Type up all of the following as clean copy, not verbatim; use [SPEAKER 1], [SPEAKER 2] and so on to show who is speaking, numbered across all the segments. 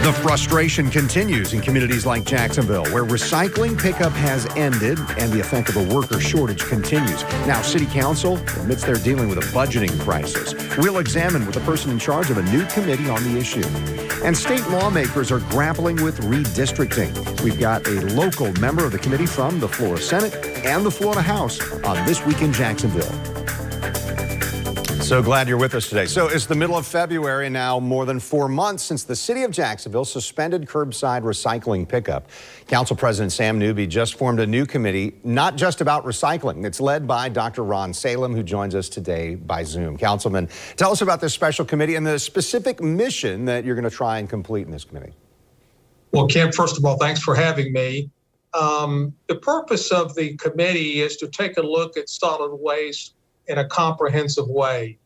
[SPEAKER 1] The frustration continues in communities like Jacksonville, where recycling pickup has ended and the effect of a worker shortage continues. Now, City Council admits they're dealing with a budgeting crisis. We'll examine with the person in charge of a new committee on the issue. And state lawmakers are grappling with redistricting. We've got a local member of the committee from the Florida Senate and the Florida House on This Week in Jacksonville. So glad you're with us today. So it's the middle of February now, more than 4 months since the city of Jacksonville suspended curbside recycling pickup. Council President Sam Newby just formed a new committee, not just about recycling. It's led by Dr. Ron Salem, who joins us today by Zoom. Councilman, tell us about this special committee and the specific mission that you're going to try and complete in this committee.
[SPEAKER 2] Well, Ken, first of all, thanks for having me. The purpose of the committee is to take a look at solid waste in a comprehensive way.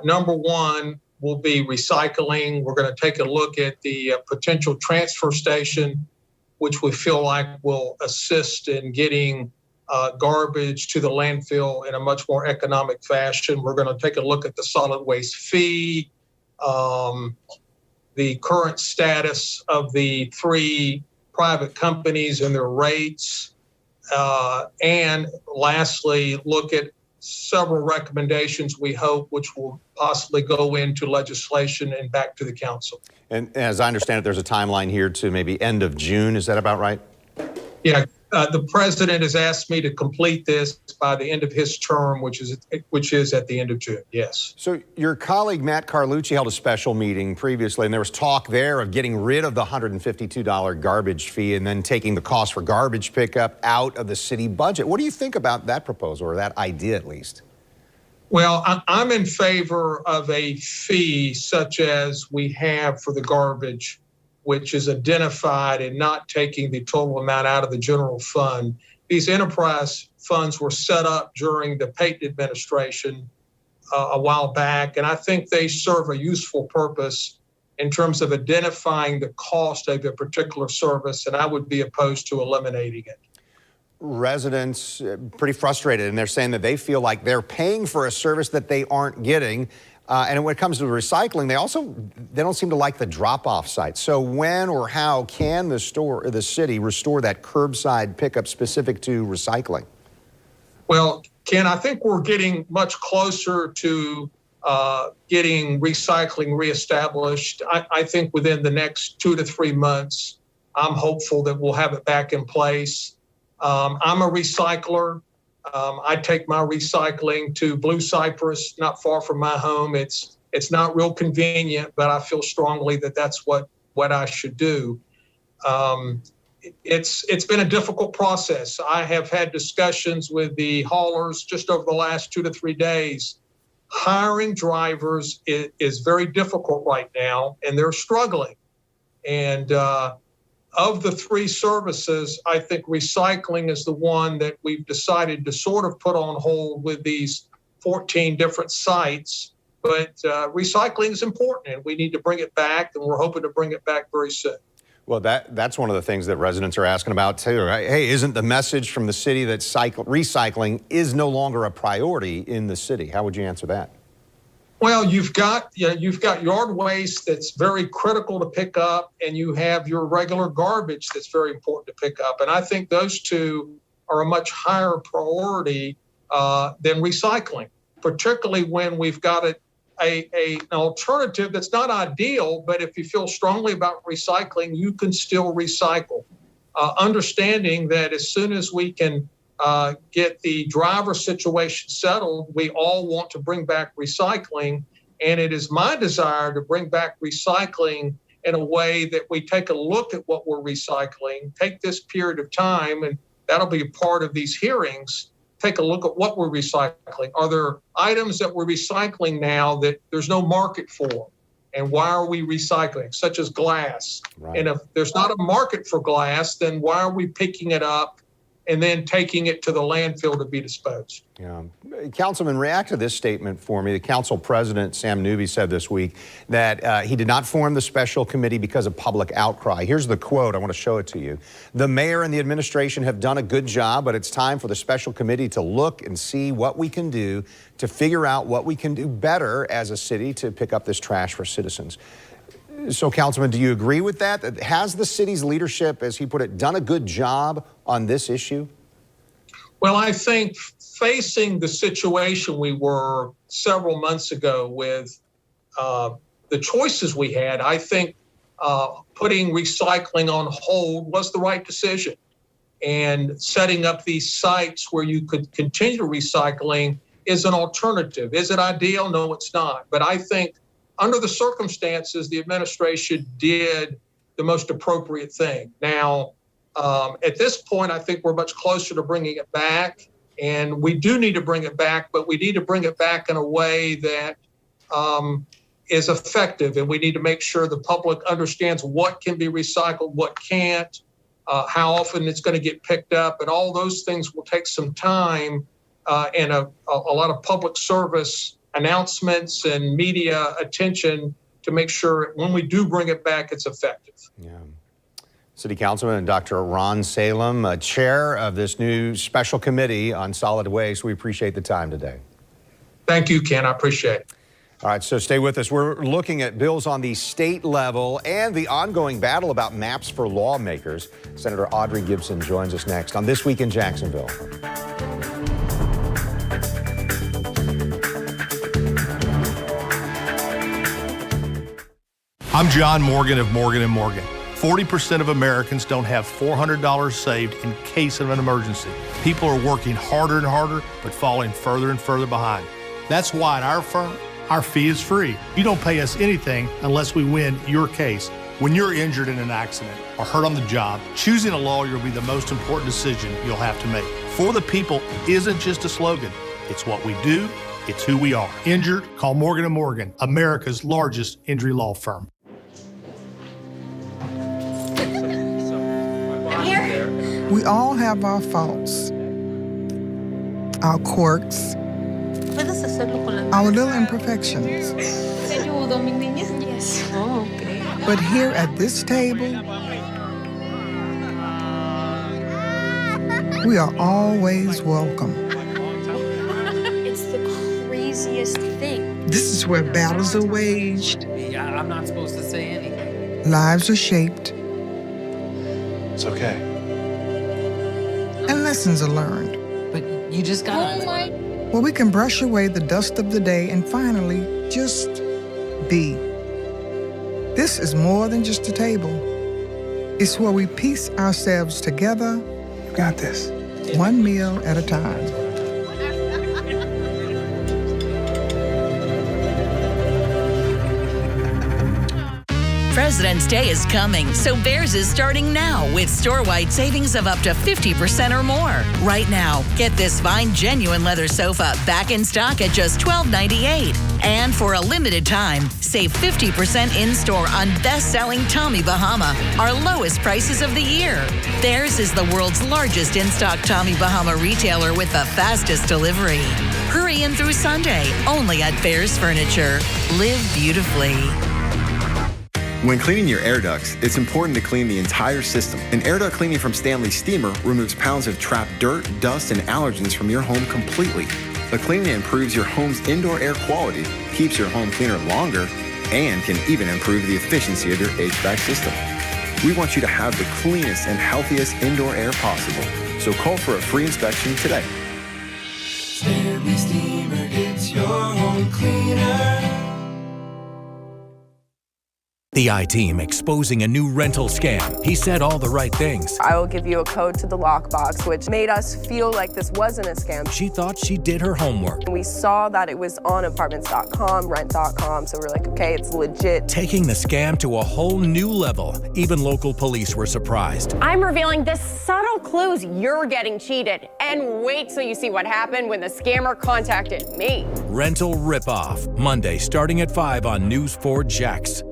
[SPEAKER 2] Number one will be recycling. We're going to take a look at the potential transfer station, which we feel like will assist in getting garbage to the landfill in a much more economic fashion. We're going to take a look at the solid waste fee, the current status of the 3 private companies and their rates, and lastly, look at several recommendations, we hope, which will possibly go into legislation and back to the council.
[SPEAKER 1] And as I understand it, there's a timeline here to maybe end of June. Is that about right?
[SPEAKER 2] Yeah, the president has asked me to complete this by the end of his term, which is at the end of June. Yes.
[SPEAKER 1] So your colleague Matt Carlucci held a special meeting previously, and there was talk there of getting rid of the $152 garbage fee and then taking the cost for garbage pickup out of the city budget. What do you think about that proposal, or that idea at least?
[SPEAKER 2] Well, I'm in favor of a fee such as we have for the garbage, which is identified and not taking the total amount out of the general fund. These enterprise funds were set up during the Payton administration a while back, and I think they serve a useful purpose in terms of identifying the cost of a particular service, and I would be opposed to eliminating it.
[SPEAKER 1] Residents pretty frustrated, and they're saying that they feel like they're paying for a service that they aren't getting. And when it comes to recycling, they don't seem to like the drop-off site. So when or how can the city restore that curbside pickup specific to recycling?
[SPEAKER 2] Well, Ken, I think we're getting much closer to getting recycling reestablished. I think within the next 2 to 3 months, I'm hopeful that we'll have it back in place. I'm a recycler. I take my recycling to Blue Cypress, not far from my home. It's not real convenient, but I feel strongly that that's what I should do. It's been a difficult process. I have had discussions with the haulers just over the last 2 to 3 days. Hiring drivers is very difficult right now, and they're struggling. And of the 3 services, I think recycling is the one that we've decided to sort of put on hold with these 14 different sites. But recycling is important, and we need to bring it back, and we're hoping to bring it back very soon.
[SPEAKER 1] Well, that's one of the things that residents are asking about too, right? Hey, isn't the message from the city that recycling is no longer a priority in the city? How would you answer that?
[SPEAKER 2] Well, you've got yard waste that's very critical to pick up, and you have your regular garbage that's very important to pick up. And I think those 2 are a much higher priority than recycling, particularly when we've got an alternative that's not ideal, but if you feel strongly about recycling, you can still recycle. Understanding that as soon as we can get the driver situation settled, we all want to bring back recycling, and it is my desire to bring back recycling in a way that we take a look at what we're recycling, take this period of time, and that'll be a part of these hearings, take a look at what we're recycling. Are there items that we're recycling now that there's no market for? And why are we recycling, such as glass? Right. And if there's not a market for glass, then why are we picking it up and then taking it to the landfill to be disposed?
[SPEAKER 1] Yeah. Councilman, react to this statement for me. The council president, Sam Newby, said this week that he did not form the special committee because of public outcry. Here's the quote. I want to show it to you. The mayor and the administration have done a good job, but it's time for the special committee to look and see what we can do to figure out what we can do better as a city to pick up this trash for citizens. So, Councilman, do you agree with that? Has the city's leadership, as he put it, done a good job on this issue?
[SPEAKER 2] Well, I think facing the situation we were several months ago with the choices we had, I think putting recycling on hold was the right decision. And setting up these sites where you could continue recycling is an alternative. Is it ideal? No, it's not. But I think under the circumstances, the administration did the most appropriate thing. Now, at this point, I think we're much closer to bringing it back. And we do need to bring it back, but we need to bring it back in a way that is effective. And we need to make sure the public understands what can be recycled, what can't, how often it's going to get picked up. And all those things will take some time and a lot of public service announcements and media attention to make sure when we do bring it back, it's effective.
[SPEAKER 1] Yeah. City Councilman Dr. Ron Salem, chair of this new special committee on solid waste. We appreciate the time today.
[SPEAKER 2] Thank you, Ken. I appreciate it.
[SPEAKER 1] All right, so stay with us. We're looking at bills on the state level and the ongoing battle about maps for lawmakers. Senator Audrey Gibson joins us next on This Week in Jacksonville.
[SPEAKER 3] I'm John Morgan of Morgan & Morgan. 40% of Americans don't have $400 saved in case of an emergency. People are working harder and harder, but falling further and further behind. That's why at our firm, our fee is free. You don't pay us anything unless we win your case. When you're injured in an accident or hurt on the job, choosing a lawyer will be the most important decision you'll have to make. For the people isn't just a slogan. It's what we do. It's who we are. Injured? Call Morgan & Morgan, America's largest injury law firm.
[SPEAKER 4] We all have our faults, our quirks, our little imperfections.
[SPEAKER 5] Yes. Oh, okay.
[SPEAKER 4] But here at this table, we are always welcome.
[SPEAKER 5] It's the craziest thing.
[SPEAKER 4] This is where battles are waged,
[SPEAKER 6] I'm not supposed to say anything.
[SPEAKER 4] lives are shaped,
[SPEAKER 3] It's okay.
[SPEAKER 4] and lessons are learned.
[SPEAKER 6] But you just gotta...
[SPEAKER 4] Where we can brush away the dust of the day and finally just be. This is more than just a table. It's where we piece ourselves together. You got this. One meal at a time.
[SPEAKER 7] President's Day is coming, so Bears is starting now with store-wide savings of up to 50% or more. Right now, get this fine, genuine leather sofa back in stock at just $12.98. And for a limited time, save 50% in-store on best-selling Tommy Bahama, our lowest prices of the year. Bears is the world's largest in-stock Tommy Bahama retailer with the fastest delivery. Hurry in through Sunday, only at Bears Furniture. Live beautifully.
[SPEAKER 8] When cleaning your air ducts, it's important to clean the entire system. And air duct cleaning from Stanley Steamer removes pounds of trapped dirt, dust, and allergens from your home completely. The cleaning improves your home's indoor air quality, keeps your home cleaner longer, and can even improve the efficiency of your HVAC system. We want you to have the cleanest and healthiest indoor air possible. So call for a free inspection today.
[SPEAKER 9] Stanley Steamer gets your home cleaner.
[SPEAKER 10] The I-Team exposing a new rental scam. He said all the right things.
[SPEAKER 11] I will give you a code to the lockbox, which made us feel like this wasn't a scam.
[SPEAKER 10] She thought she did her homework.
[SPEAKER 11] We saw that it was on apartments.com, rent.com, so we're like, okay, it's legit.
[SPEAKER 10] Taking the scam to a whole new level. Even local police were surprised.
[SPEAKER 12] I'm revealing the subtle clues you're getting cheated. And wait till you see what happened when the scammer contacted me.
[SPEAKER 10] Rental Ripoff. Monday starting at 5 on News 4 Jax.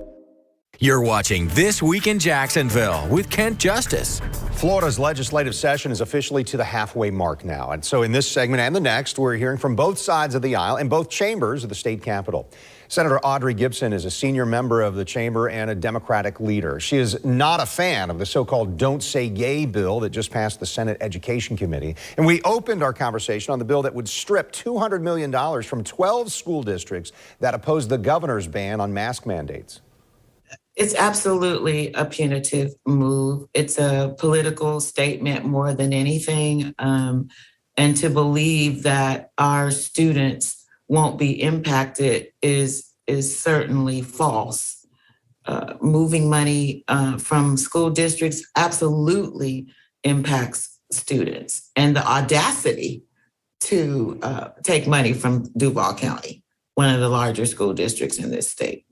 [SPEAKER 10] You're watching This Week in Jacksonville with Kent Justice.
[SPEAKER 1] Florida's legislative session is officially to the halfway mark now. And so in this segment and the next, we're hearing from both sides of the aisle in both chambers of the state capitol. Senator Audrey Gibson is a senior member of the chamber and a Democratic leader. She is not a fan of the so-called Don't Say Gay bill that just passed the Senate Education Committee. And we opened our conversation on the bill that would strip $200 million from 12 school districts that oppose the governor's ban on mask mandates.
[SPEAKER 13] It's absolutely a punitive move. It's a political statement more than anything. And to believe that our students won't be impacted is certainly false. Moving money from school districts absolutely impacts students, and the audacity to take money from Duval County, one of the larger school districts in this state.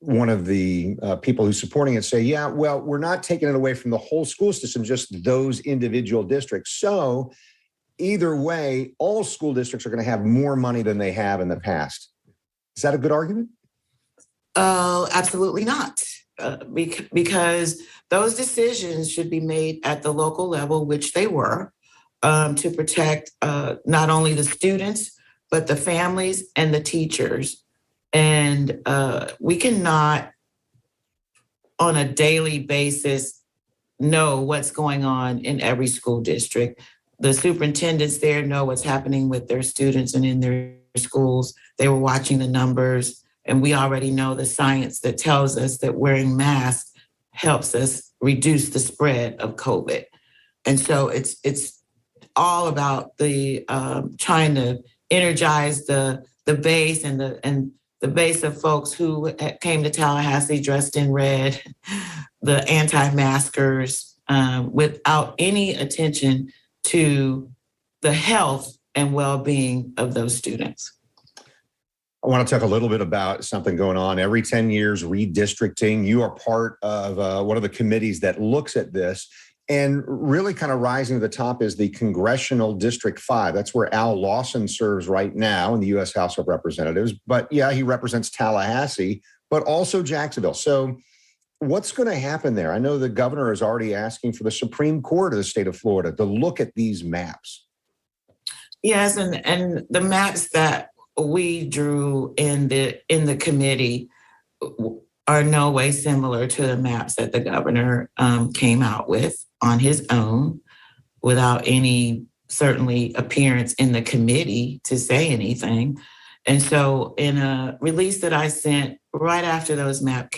[SPEAKER 1] One of the people who's supporting it say, yeah, well, we're not taking it away from the whole school system, just those individual districts. So either way, all school districts are going to have more money than they have in the past. Is that a good argument?
[SPEAKER 13] Absolutely not. Because those decisions should be made at the local level, which they were, to protect not only the students, but the families and the teachers. And we cannot, on a daily basis, know what's going on in every school district. The superintendents there know what's happening with their students and in their schools. They were watching the numbers, and we already know the science that tells us that wearing masks helps us reduce the spread of COVID. And so it's all about the trying to energize the base and the base of folks who came to Tallahassee dressed in red, the anti-maskers, without any attention to the health and well-being of those students.
[SPEAKER 1] I want to talk a little bit about something going on every 10 years, redistricting. You are part of one of the committees that looks at this. And really kind of rising to the top is the Congressional District 5. That's where Al Lawson serves right now in the U.S. House of Representatives. But yeah, he represents Tallahassee, but also Jacksonville. So what's going to happen there? I know the governor is already asking for the Supreme Court of the state of Florida to look at these maps.
[SPEAKER 13] Yes, and the maps that we drew in the committee are no way similar to the maps that the governor came out with on his own, without any certainly appearance in the committee to say anything. And so in a release that I sent right after those maps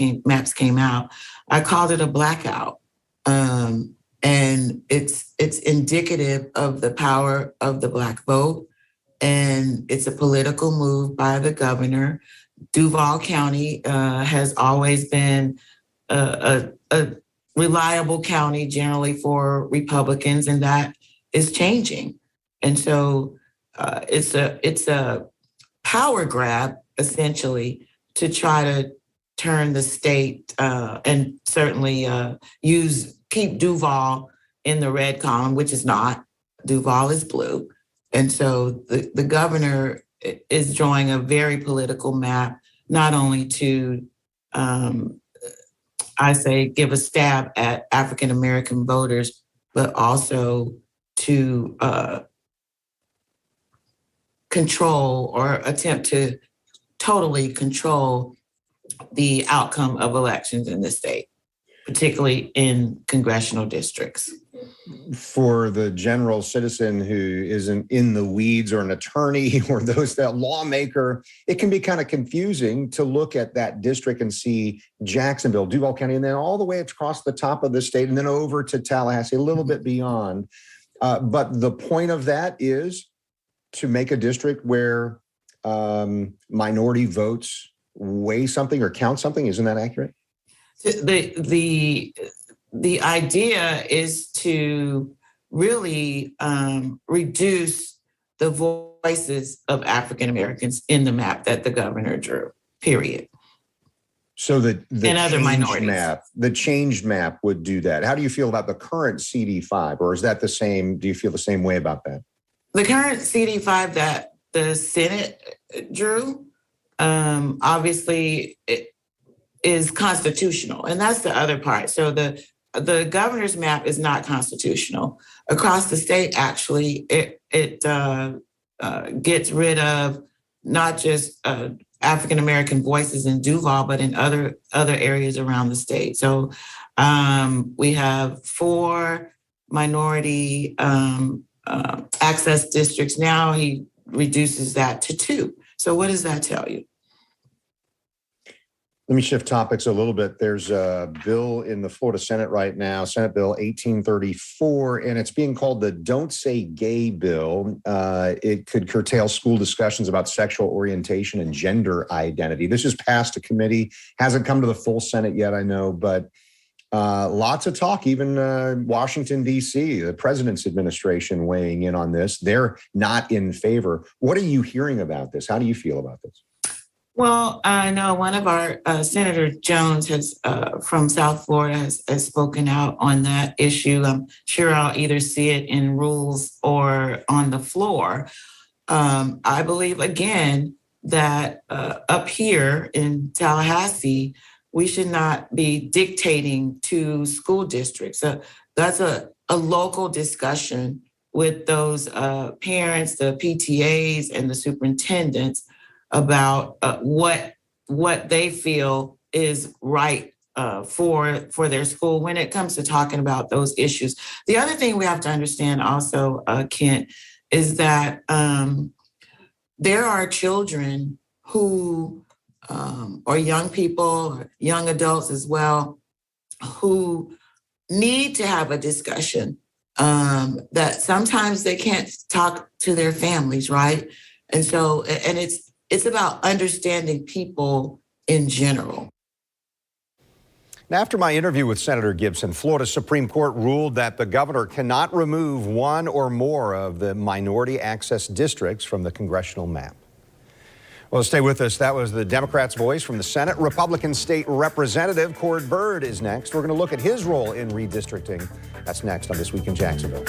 [SPEAKER 13] came out, I called it a blackout. And it's indicative of the power of the Black vote. And it's a political move by the governor. Duval County has always been a reliable county generally for Republicans, and that is changing. And so it's a power grab, essentially, to try to turn the state and certainly keep Duval in the red column, which is not. Duval is blue. And so the governor is drawing a very political map, not only to I say give a stab at African-American voters, but also to control or attempt to totally control the outcome of elections in the state, particularly in congressional districts.
[SPEAKER 1] For the general citizen who isn't in the weeds, or an attorney, or that lawmaker, it can be kind of confusing to look at that district and see Jacksonville, Duval County, and then all the way across the top of the state and then over to Tallahassee, a little bit beyond. But the point of that is to make a district where minority votes weigh something or count something. Isn't that accurate?
[SPEAKER 13] The idea is to really reduce the voices of African Americans in the map that the governor drew, period.
[SPEAKER 1] So the
[SPEAKER 13] other minorities.
[SPEAKER 1] The changed map would do that. How do you feel about the current CD5, or is that the same? Do you feel the same way about that?
[SPEAKER 13] The current CD5 that the Senate drew, obviously it is constitutional, and that's the other part. So the governor's map is not constitutional. Across the state, actually, it gets rid of not just African-American voices in Duval, but in other areas around the state. So we have 4 minority access districts. Now he reduces that to 2. So what does that tell you?
[SPEAKER 1] Let me shift topics a little bit. There's a bill in the Florida Senate right now, Senate Bill 1834, and it's being called the Don't Say Gay bill. It could curtail school discussions about sexual orientation and gender identity. This has passed a committee, hasn't come to the full Senate yet, I know, but lots of talk, even Washington, D.C., the president's administration weighing in on this. They're not in favor. What are you hearing about this? How do you feel about this?
[SPEAKER 13] Well, I know one of our Senator Jones from South Florida has spoken out on that issue. I'm sure I'll either see it in rules or on the floor. I believe, again, that up here in Tallahassee, we should not be dictating to school districts. That's a local discussion with those parents, the PTAs, and the superintendents about what they feel is right for their school when it comes to talking about those issues. The other thing we have to understand also, Kent, is that there are children who, or young people, or young adults as well, who need to have a discussion that sometimes they can't talk to their families, right? And so, and it's about understanding people in general.
[SPEAKER 1] Now, after my interview with Senator Gibson, Florida Supreme Court ruled that the governor cannot remove one or more of the minority access districts from the congressional map. Well, stay with us. That was the Democrats' voice from the Senate. Republican State Representative Byrd is next. We're going to look at his role in redistricting. That's next on This Week in Jacksonville.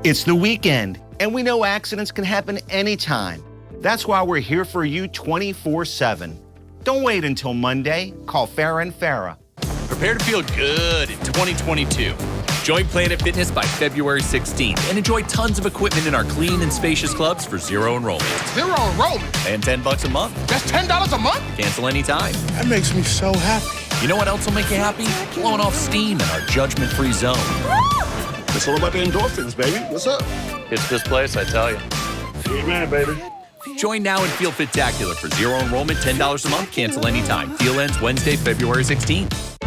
[SPEAKER 14] It's the weekend, and we know accidents can happen anytime. That's why we're here for you 24/7. Don't wait until Monday. Call Farah & Farah.
[SPEAKER 15] Prepare to feel good in 2022. Join Planet Fitness by February 16th and enjoy tons of equipment in our clean and spacious clubs for zero enrollment.
[SPEAKER 16] Zero enrollment?
[SPEAKER 15] And $10 a month.
[SPEAKER 16] That's $10 a month?
[SPEAKER 15] Cancel anytime.
[SPEAKER 16] That makes me so happy.
[SPEAKER 15] You know what else will make you happy? Blowing off steam in our judgment-free zone.
[SPEAKER 16] It's all about the endorphins, baby. What's up?
[SPEAKER 15] It's this place, I tell you.
[SPEAKER 16] Amen, baby.
[SPEAKER 15] Join now and feel Fit-tacular for zero enrollment, $10 a month, cancel anytime. Deal ends Wednesday, February 16th.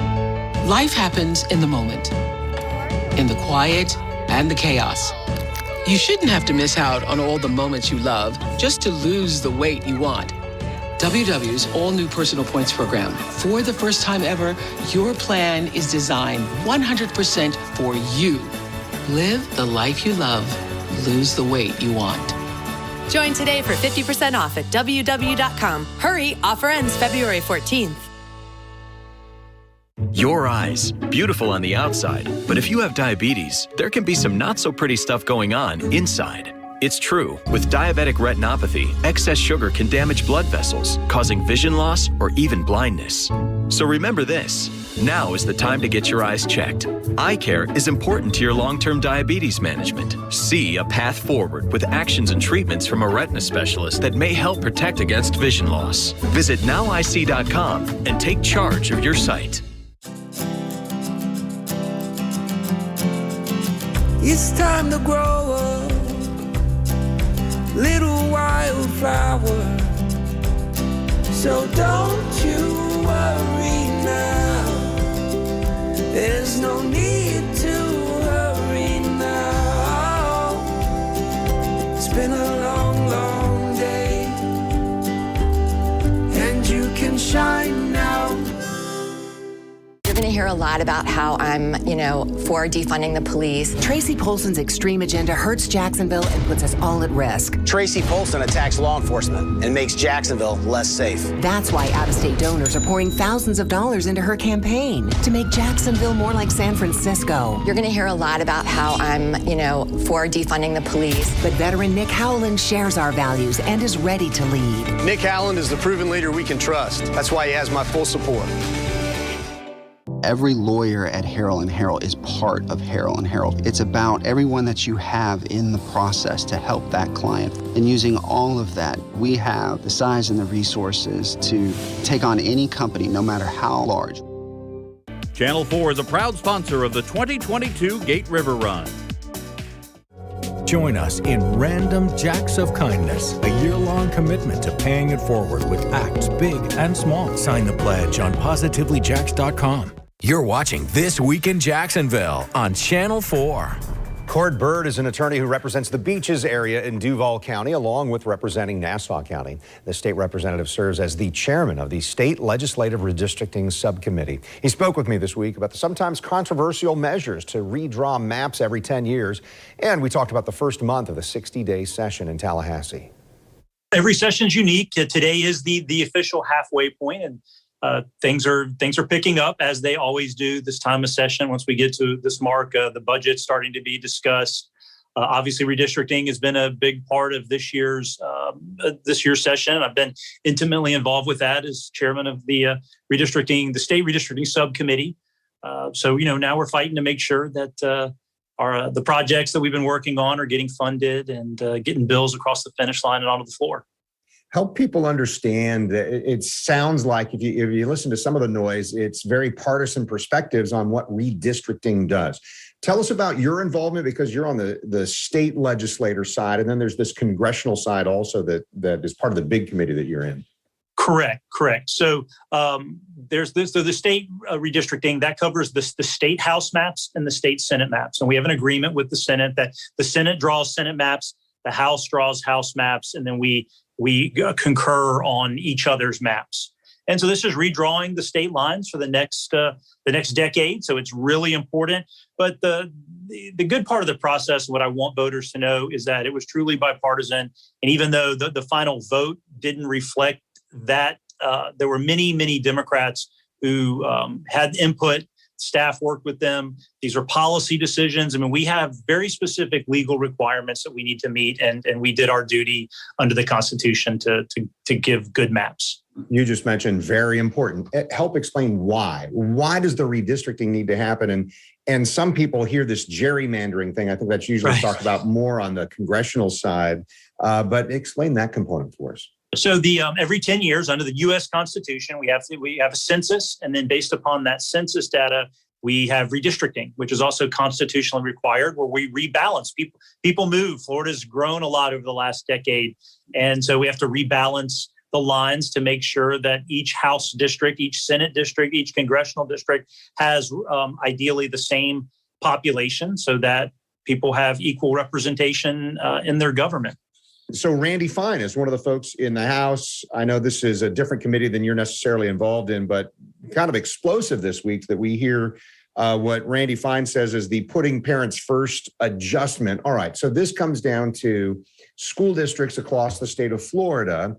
[SPEAKER 6] Life happens in the moment, in the quiet and the chaos. You shouldn't have to miss out on all the moments you love just to lose the weight you want. WW's all-new Personal Points program. For the first time ever, your plan is designed 100% for you. Live the life you love. Lose the weight you want.
[SPEAKER 17] Join today for 50% off at WW.com. Hurry, offer ends February 14th.
[SPEAKER 10] Your eyes, beautiful on the outside, but if you have diabetes, there can be some not so pretty stuff going on inside. It's true, with diabetic retinopathy, excess sugar can damage blood vessels, causing vision loss or even blindness. So remember this, now is the time to get your eyes checked. Eye care is important to your long-term diabetes management. See a path forward with actions and treatments from a retina specialist that may help protect against vision loss. Visit nowic.com and take charge of your sight.
[SPEAKER 9] It's time to grow up, little wildflower. So don't you worry now. There's no need to hurry now. It's been a long, long day, and you can shine now.
[SPEAKER 18] You're going to hear a lot about how I'm, for defunding the police.
[SPEAKER 19] Tracy Polson's extreme agenda hurts Jacksonville and puts us all at risk.
[SPEAKER 20] Tracy Polson attacks law enforcement and makes Jacksonville less safe.
[SPEAKER 19] That's why out-of-state donors are pouring thousands of dollars into her campaign to make Jacksonville more like San Francisco.
[SPEAKER 18] You're going to hear a lot about how I'm, for defunding the police.
[SPEAKER 19] But veteran Nick Howland shares our values and is ready to lead.
[SPEAKER 20] Nick Howland is the proven leader we can trust. That's why he has my full support.
[SPEAKER 21] Every lawyer at Harrell & Harrell is part of Harrell & Harrell. It's about everyone that you have in the process to help that client. And using all of that, we have the size and the resources to take on any company, no matter how large.
[SPEAKER 22] Channel 4 is a proud sponsor of the 2022 Gate River Run.
[SPEAKER 2] Join us in Random Jacks of Kindness, a year-long commitment to paying it forward with acts big and small. Sign the pledge on PositivelyJacks.com.
[SPEAKER 22] You're watching This Week in Jacksonville on Channel 4.
[SPEAKER 1] Byrd is an attorney who represents the Beaches area in Duval County, along with representing Nassau County. The state representative serves as the chairman of the State Legislative Redistricting Subcommittee. He spoke with me this week about the sometimes controversial measures to redraw maps every 10 years, and we talked about the first month of the 60-day session in Tallahassee.
[SPEAKER 23] Every session's unique. Today is the official halfway point, and things are picking up as they always do this time of session. Once we get to this mark, the budget's starting to be discussed. Obviously, redistricting has been a big part of this year's session. I've been intimately involved with that as chairman of the state redistricting subcommittee. So now we're fighting to make sure that the projects that we've been working on are getting funded and getting bills across the finish line and onto the floor.
[SPEAKER 1] Help people understand that it sounds like if you listen to some of the noise, it's very partisan perspectives on what redistricting does. Tell us about your involvement, because you're on the state legislator side, and then there's this congressional side also that is part of the big committee that you're in.
[SPEAKER 23] Correct. So there's this. So the state redistricting that covers the state House maps and the state Senate maps, and we have an agreement with the Senate that the Senate draws Senate maps, the House draws House maps, and then we concur on each other's maps. And so this is redrawing the state lines for the next decade. So it's really important. But the good part of the process, what I want voters to know, is that it was truly bipartisan. And even though the final vote didn't reflect that, there were many Democrats who had input. Staff worked with them. These are policy decisions. I mean, we have very specific legal requirements that we need to meet, and we did our duty under the Constitution to give good maps.
[SPEAKER 1] You just mentioned very important. Help explain why. Why does the redistricting need to happen? And some people hear this gerrymandering thing. I think that's usually talked about more on the congressional side. But explain that component for us.
[SPEAKER 23] So every 10 years under the U.S. Constitution, we have a census, and then based upon that census data, we have redistricting, which is also constitutionally required, where we rebalance. People move. Florida's grown a lot over the last decade, and so we have to rebalance the lines to make sure that each House district, each Senate district, each congressional district has ideally the same population, so that people have equal representation in their government.
[SPEAKER 1] So Randy Fine is one of the folks in the House. I know this is a different committee than you're necessarily involved in, but kind of explosive this week that we hear what Randy Fine says is the putting parents first adjustment. All right, so this comes down to school districts across the state of Florida,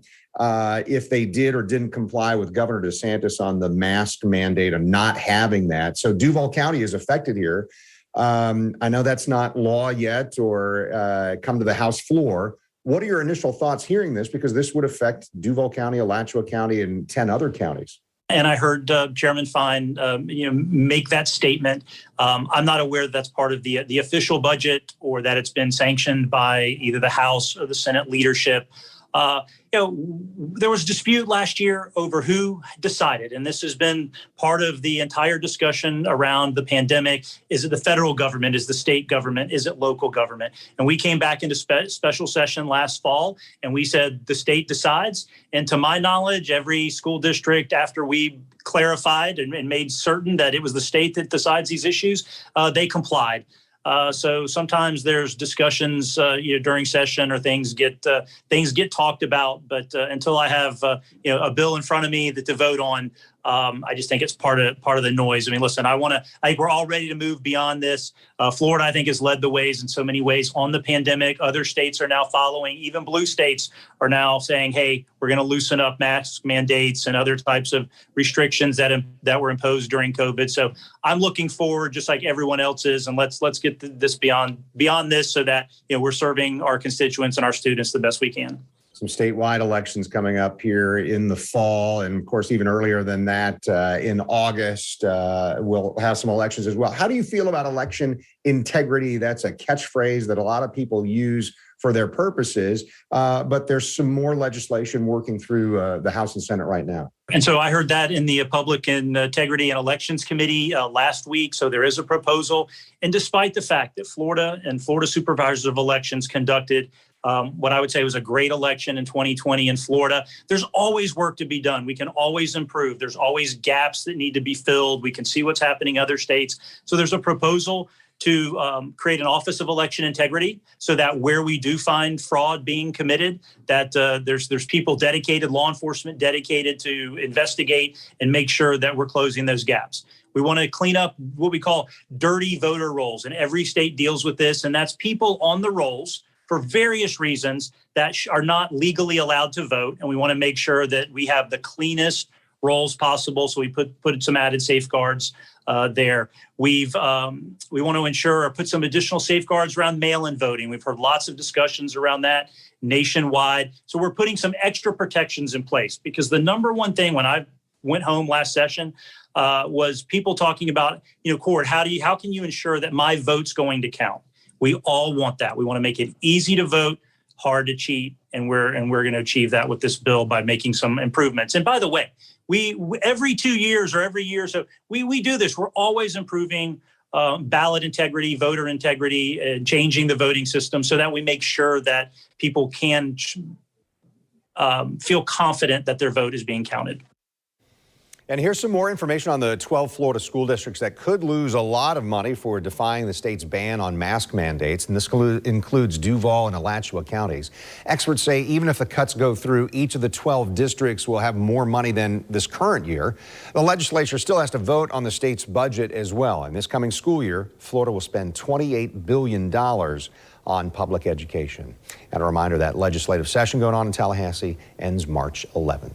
[SPEAKER 1] if they did or didn't comply with Governor DeSantis on the mask mandate and not having that. So Duval County is affected here. I know that's not law yet or come to the House floor. What are your initial thoughts hearing this? Because this would affect Duval County, Alachua County, and 10 other counties.
[SPEAKER 23] And I heard Chairman Fine, make that statement. I'm not aware that that's part of the official budget or that it's been sanctioned by either the House or the Senate leadership. There was a dispute last year over who decided, and this has been part of the entire discussion around the pandemic. Is it the federal government? Is the state government? Is it local government? And we came back into special session last fall, and we said the state decides. And to my knowledge, every school district, after we clarified and made certain that it was the state that decides these issues, they complied. So sometimes there's discussions during session or things get talked about. But until I have a bill in front of me to vote on, I just think it's part of the noise. I mean, listen, I think we're all ready to move beyond this. Florida, I think, has led the ways in so many ways on the pandemic. Other states are now following. Even blue states are now saying, "Hey, we're going to loosen up mask mandates and other types of restrictions that were imposed during COVID." So I'm looking forward, just like everyone else is, and let's get this beyond this, so that we're serving our constituents and our students the best we can.
[SPEAKER 1] Some statewide elections coming up here in the fall, and of course, even earlier than that, in August, we'll have some elections as well. How do you feel about election integrity? That's a catchphrase that a lot of people use for their purposes. But there's some more legislation working through the House and Senate right now.
[SPEAKER 23] And so I heard that in the Public Integrity and Elections Committee last week. So there is a proposal. And despite the fact that Florida and Florida Supervisors of Elections conducted what I would say was a great election in 2020 in Florida, there's always work to be done. We can always improve. There's always gaps that need to be filled. We can see what's happening in other states. So there's a proposal to create an Office of Election Integrity so that where we do find fraud being committed, that there's people dedicated, law enforcement dedicated to investigate and make sure that we're closing those gaps. We want to clean up what we call dirty voter rolls, and every state deals with this, and that's people on the rolls for various reasons that are not legally allowed to vote. And we want to make sure that we have the cleanest rolls possible. So we put some added safeguards there. We want to ensure or put some additional safeguards around mail-in voting. We've heard lots of discussions around that nationwide. So we're putting some extra protections in place, because the number one thing when I went home last session was people talking about, Cord, how can you ensure that my vote's going to count? We all want that. We want to make it easy to vote, hard to cheat, and we're going to achieve that with this bill by making some improvements. And by the way, we every 2 years or every year, so we do this. We're always improving ballot integrity, voter integrity, and changing the voting system so that we make sure that people can feel confident that their vote is being counted.
[SPEAKER 1] And here's some more information on the 12 Florida school districts that could lose a lot of money for defying the state's ban on mask mandates. And this includes Duval and Alachua counties. Experts say even if the cuts go through, each of the 12 districts will have more money than this current year. The legislature still has to vote on the state's budget as well. And this coming school year, Florida will spend $28 billion on public education. And a reminder, that legislative session going on in Tallahassee ends March 11th.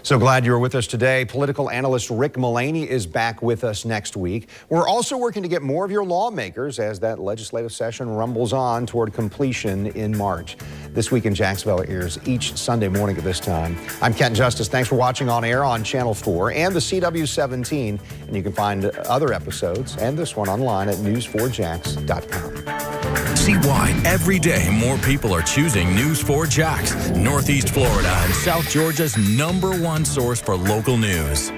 [SPEAKER 1] So glad you were with us today. Political analyst Rick Mullaney is back with us next week. We're also working to get more of your lawmakers as that legislative session rumbles on toward completion in March. This Week in Jacksonville airs each Sunday morning at this time. I'm Kent Justice. Thanks for watching on air on Channel 4 and the CW17. And you can find other episodes and this one online at news4jax.com.
[SPEAKER 2] See why every day more people are choosing News 4 Jax, Northeast Florida and South Georgia's #1 source for local news.